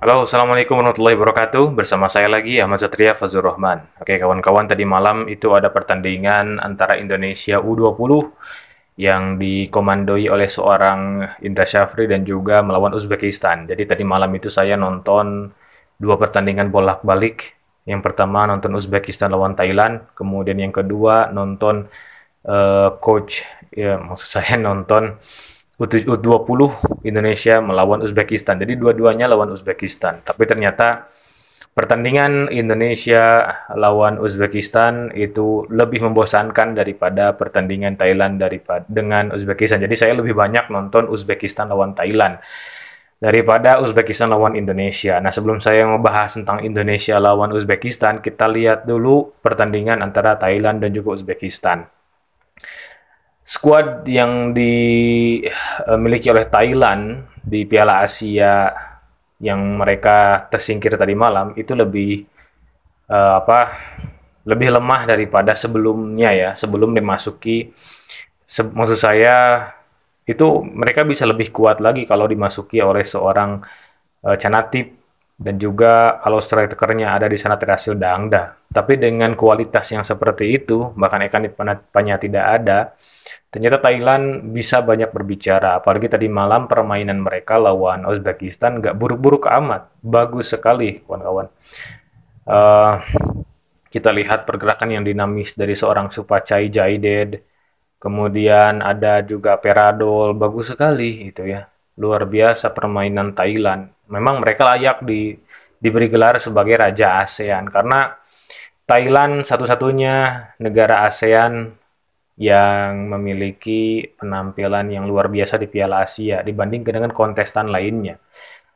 Halo, Assalamualaikum warahmatullahi wabarakatuh. Bersama saya lagi, Ahmad Satria Fazlur Rahman. Oke, kawan-kawan, tadi malam itu ada pertandingan antara Indonesia U20 yang dikomandoi oleh seorang Indra Syafri dan juga melawan Uzbekistan. Jadi tadi malam itu saya nonton dua pertandingan bolak-balik. Yang pertama nonton Uzbekistan lawan Thailand, kemudian yang kedua nonton coach, ya maksud saya nonton U20 Indonesia melawan Uzbekistan. Jadi dua-duanya lawan Uzbekistan. Tapi ternyata pertandingan Indonesia lawan Uzbekistan itu lebih membosankan daripada pertandingan Thailand dengan Uzbekistan. Jadi saya lebih banyak nonton Uzbekistan lawan Thailand daripada Uzbekistan lawan Indonesia. Nah, sebelum saya membahas tentang Indonesia lawan Uzbekistan, kita lihat dulu pertandingan antara Thailand dan juga Uzbekistan. Skuad yang dimiliki oleh Thailand di Piala Asia yang mereka tersingkir tadi malam itu lebih apa lebih lemah daripada sebelumnya ya, sebelum dimasuki maksud saya itu mereka bisa lebih kuat lagi kalau dimasuki oleh seorang Canatip dan juga kalau strikernya ada di sana Terasil Dangda. Tapi dengan kualitas yang seperti itu, bahkan Ekan Panya tidak ada, ternyata Thailand bisa banyak berbicara. Apalagi tadi malam permainan mereka lawan Uzbekistan nggak buruk-buruk amat. Bagus sekali, kawan-kawan. Eh, kita lihat pergerakan yang dinamis dari seorang Supachai Jaided. Kemudian ada juga Peradol, bagus sekali itu ya. Luar biasa permainan Thailand. Memang mereka layak diberi gelar sebagai Raja ASEAN karena Thailand satu-satunya negara ASEAN yang memiliki penampilan yang luar biasa di Piala Asia dibandingkan dengan kontestan lainnya.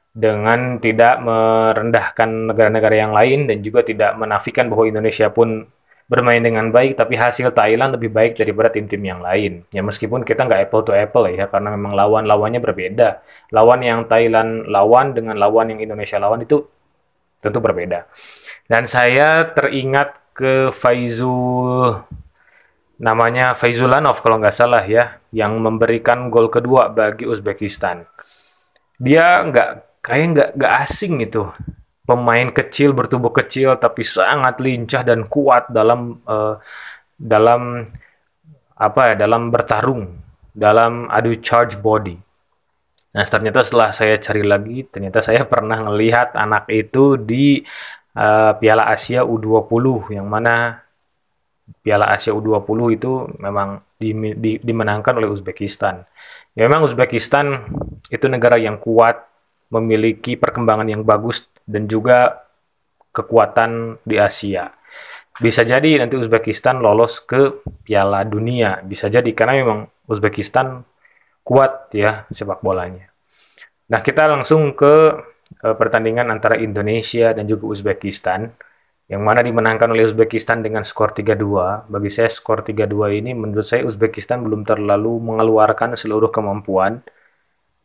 Dengan tidak merendahkan negara-negara yang lain dan juga tidak menafikan bahwa Indonesia pun bermain dengan baik, tapi hasil Thailand lebih baik daripada tim-tim yang lain. Ya meskipun kita nggak apple to apple ya, karena memang lawan-lawannya berbeda. Lawan yang Thailand lawan dengan lawan yang Indonesia lawan itu tentu berbeda. Dan saya teringat ke namanya Faizulanov kalau nggak salah ya, yang memberikan gol kedua bagi Uzbekistan. Dia nggak asing itu, pemain kecil bertubuh kecil tapi sangat lincah dan kuat dalam apa ya, dalam bertarung, dalam adu charge body. Nah, ternyata setelah saya cari lagi, ternyata saya pernah melihat anak itu di Piala Asia U20 yang mana Piala Asia U20 itu memang dimenangkan oleh Uzbekistan. Ya memang Uzbekistan itu negara yang kuat, memiliki perkembangan yang bagus dan juga kekuatan di Asia. Bisa jadi nanti Uzbekistan lolos ke Piala Dunia. Bisa jadi karena memang Uzbekistan kuat ya sepak bolanya. Nah, kita langsung ke pertandingan antara Indonesia dan juga Uzbekistan yang mana dimenangkan oleh Uzbekistan dengan skor 3-2. Bagi saya skor 3-2 ini menurut saya Uzbekistan belum terlalu mengeluarkan seluruh kemampuan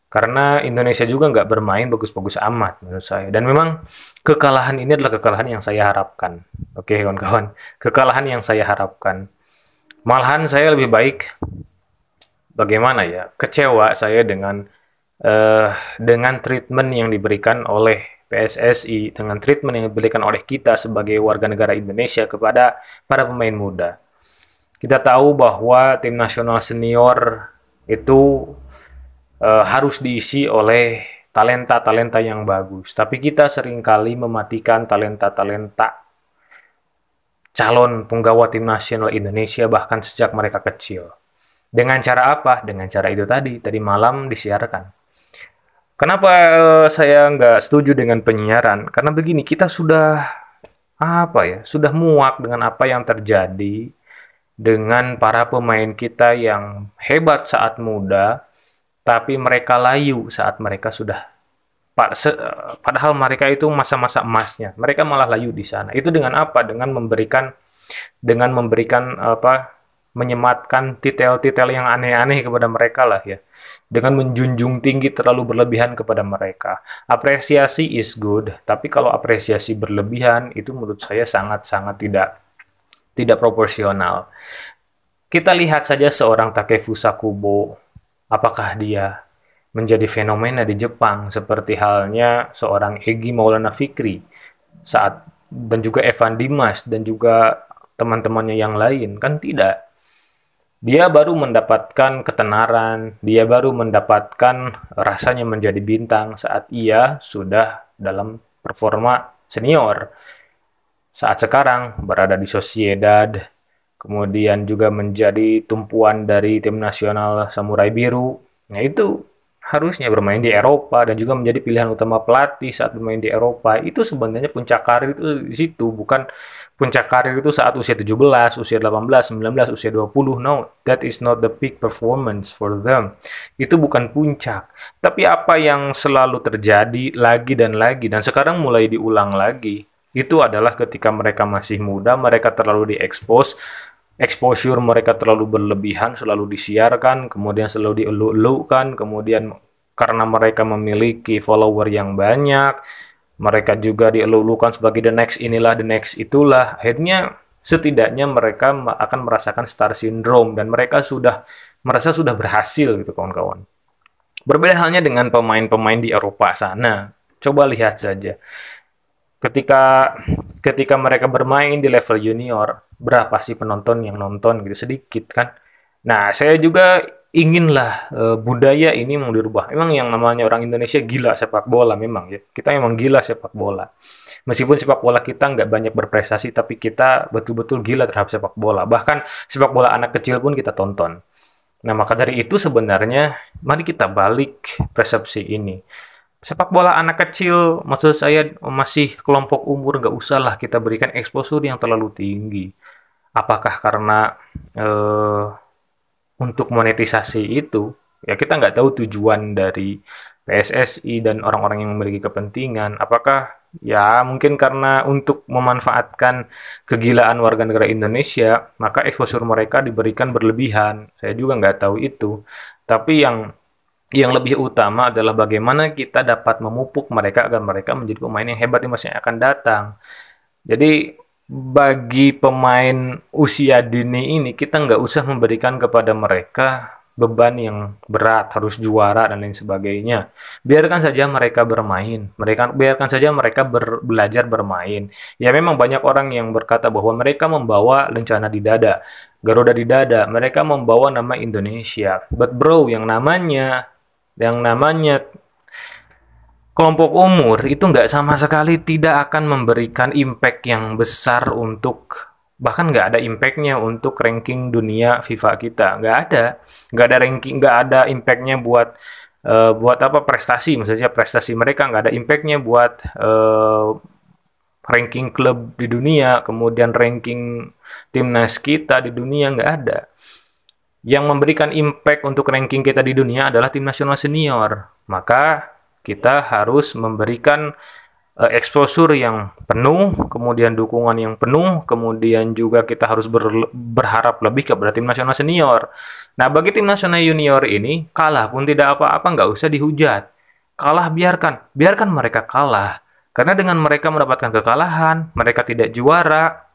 karena Indonesia juga nggak bermain bagus-bagus amat menurut saya. Dan memang kekalahan ini adalah kekalahan yang saya harapkan. Oke, kawan-kawan. Kekalahan yang saya harapkan. Malahan saya lebih baik bagaimana ya? Kecewa saya dengan treatment yang diberikan oleh PSSI, dengan treatment yang diberikan oleh kita sebagai warga negara Indonesia kepada para pemain muda. Kita tahu bahwa tim nasional senior itu harus diisi oleh talenta-talenta yang bagus. Tapi kita seringkali mematikan talenta-talenta calon penggawa tim nasional Indonesia bahkan sejak mereka kecil. Dengan cara apa? Dengan cara itu tadi malam disiarkan. Kenapa saya nggak setuju dengan penyiaran? Karena begini, kita sudah apa ya? Sudah muak dengan apa yang terjadi dengan para pemain kita yang hebat saat muda, tapi mereka layu saat mereka sudah padahal mereka itu masa-masa emasnya. Mereka malah layu di sana. Itu dengan apa? Dengan memberikan apa? Menyematkan titel-titel yang aneh-aneh kepada mereka lah ya. Dengan menjunjung tinggi terlalu berlebihan kepada mereka. Apresiasi is good, tapi kalau apresiasi berlebihan itu menurut saya sangat-sangat tidak proporsional. Kita lihat saja seorang Takefusa Kubo, apakah dia menjadi fenomena di Jepang seperti halnya seorang Egy Maulana Fikri saat dan juga Evan Dimas dan juga teman-temannya yang lain, kan tidak. Dia baru mendapatkan ketenaran, dia baru mendapatkan rasanya menjadi bintang saat ia sudah dalam performa senior. Saat sekarang berada di Sociedad, kemudian juga menjadi tumpuan dari tim nasional Samurai Biru. Nah, itu harusnya bermain di Eropa dan juga menjadi pilihan utama pelatih saat bermain di Eropa. Itu sebenarnya puncak karir itu di situ, bukan puncak karir itu saat usia 17, usia 18, 19, usia 20. No, that is not the peak performance for them. Itu bukan puncak. Tapi apa yang selalu terjadi lagi dan sekarang mulai diulang lagi, itu adalah ketika mereka masih muda, mereka terlalu diekspos, exposure mereka terlalu berlebihan, selalu disiarkan, kemudian selalu dieluk-elukkan, kemudian karena mereka memiliki follower yang banyak, mereka juga dieluk-elukkan sebagai the next inilah, the next itulah. Akhirnya setidaknya mereka akan merasakan star syndrome dan mereka sudah merasa sudah berhasil gitu kawan-kawan. Berbeda halnya dengan pemain-pemain di Eropa sana. Coba lihat saja. Ketika ketika mereka bermain di level junior, berapa sih penonton yang nonton gitu? Sedikit kan. Nah, saya juga inginlah budaya ini mau dirubah. Memang yang namanya orang Indonesia gila sepak bola memang ya. Kita memang gila sepak bola. Meskipun sepak bola kita nggak banyak berprestasi, tapi kita betul-betul gila terhadap sepak bola. Bahkan sepak bola anak kecil pun kita tonton. Nah, maka dari itu sebenarnya mari kita balik persepsi ini. Sepak bola anak kecil, maksud saya masih kelompok umur, nggak usah lah kita berikan exposure yang terlalu tinggi. Apakah karena eh, untuk monetisasi itu, ya kita nggak tahu tujuan dari PSSI dan orang-orang yang memiliki kepentingan. Apakah ya mungkin karena untuk memanfaatkan kegilaan warga negara Indonesia, maka exposure mereka diberikan berlebihan. Saya juga nggak tahu itu. Tapi yang lebih utama adalah bagaimana kita dapat memupuk mereka agar mereka menjadi pemain yang hebat di masa yang akan datang. Jadi bagi pemain usia dini ini kita nggak usah memberikan kepada mereka beban yang berat, harus juara dan lain sebagainya. Biarkan saja mereka bermain, biarkan saja mereka belajar bermain. Ya memang banyak orang yang berkata bahwa mereka membawa lencana di dada, Garuda di dada, mereka membawa nama Indonesia. But bro, yang namanya kelompok umur itu nggak sama sekali tidak akan memberikan impact yang besar untuk, bahkan nggak ada impactnya untuk ranking dunia FIFA kita, nggak ada ranking, nggak ada impactnya buat buat apa prestasi, maksudnya prestasi mereka nggak ada impactnya buat ranking klub di dunia, kemudian ranking timnas kita di dunia, nggak ada. Yang memberikan impact untuk ranking kita di dunia adalah tim nasional senior. Maka kita harus memberikan exposure yang penuh, kemudian dukungan yang penuh, kemudian juga kita harus berharap lebih kepada tim nasional senior. Nah, bagi tim nasional junior ini, kalah pun tidak apa-apa, nggak usah dihujat. Kalah biarkan mereka kalah. Karena dengan mereka mendapatkan kekalahan, mereka tidak juara,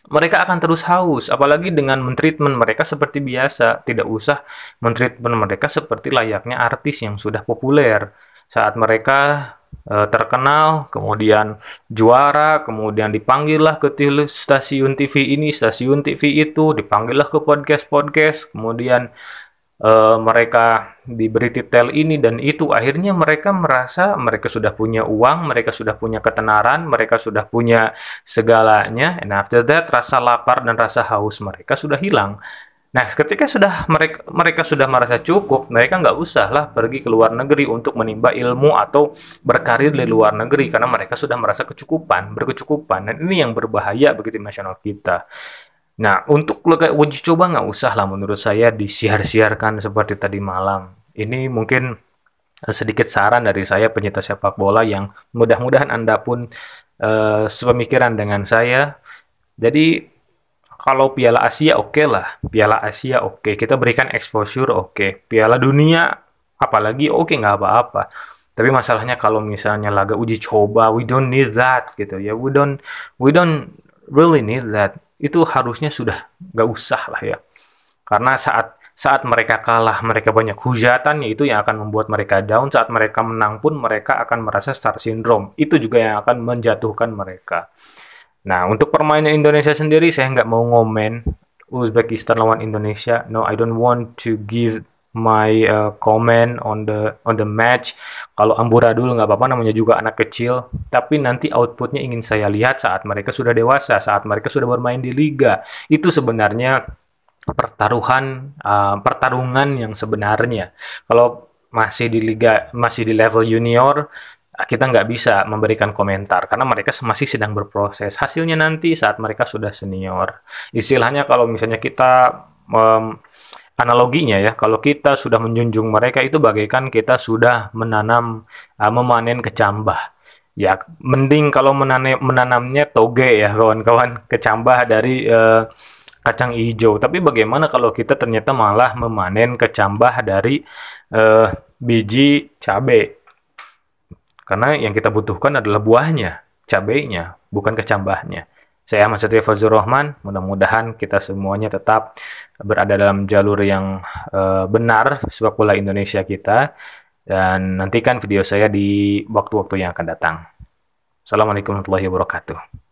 mereka akan terus haus, apalagi dengan mentreatment mereka seperti biasa. Tidak usah mentreatment mereka seperti layaknya artis yang sudah populer. Saat mereka terkenal, kemudian juara, kemudian dipanggillah ke stasiun TV ini, stasiun TV itu, dipanggillah ke podcast-podcast, kemudian mereka diberi titel ini dan itu, akhirnya mereka merasa mereka sudah punya uang, mereka sudah punya ketenaran, mereka sudah punya segalanya, and after that rasa lapar dan rasa haus mereka sudah hilang. Nah, ketika sudah mereka sudah merasa cukup, mereka nggak usah lah pergi ke luar negeri untuk menimba ilmu atau berkarir di luar negeri karena mereka sudah merasa berkecukupan, dan ini yang berbahaya bagi tim nasional kita. Nah, untuk uji coba nggak usah lah menurut saya disiar-siarkan seperti tadi malam. Ini mungkin sedikit saran dari saya penyintas sepak bola yang mudah-mudahan Anda pun sepemikiran dengan saya. Jadi, kalau Piala Asia oke lah. Piala Asia oke. Kita berikan exposure oke. Piala Dunia apalagi oke, nggak apa-apa. Tapi masalahnya kalau misalnya laga uji coba, we don't need that gitu ya. We don't really need that. Itu harusnya sudah nggak usah lah ya. Karena Saat mereka kalah, mereka banyak hujatan, yaitu yang akan membuat mereka down. Saat mereka menang pun, mereka akan merasa star syndrome. Itu juga yang akan menjatuhkan mereka. Nah, untuk permainan Indonesia sendiri, saya nggak mau ngomen Uzbekistan lawan Indonesia. No, I don't want to give my comment on the match. Kalau amburadul nggak apa-apa, namanya juga anak kecil. Tapi nanti outputnya ingin saya lihat saat mereka sudah dewasa, saat mereka sudah bermain di liga. Itu sebenarnya pertarungan yang sebenarnya. Kalau masih di liga, masih di level junior, kita nggak bisa memberikan komentar karena mereka masih sedang berproses. Hasilnya nanti saat mereka sudah senior. Istilahnya kalau misalnya kita analoginya ya, kalau kita sudah menjunjung mereka itu bagaikan kita sudah memanen kecambah. Ya, mending kalau menanamnya toge ya kawan-kawan, kecambah dari kacang hijau. Tapi bagaimana kalau kita ternyata malah memanen kecambah dari biji cabai? Karena yang kita butuhkan adalah buahnya, cabainya, bukan kecambahnya. Saya Ahmad Satria Fazlur Rahman, mudah-mudahan kita semuanya tetap berada dalam jalur yang benar sepak bola Indonesia kita. Dan nantikan video saya di waktu-waktu yang akan datang. Assalamualaikum warahmatullahi wabarakatuh.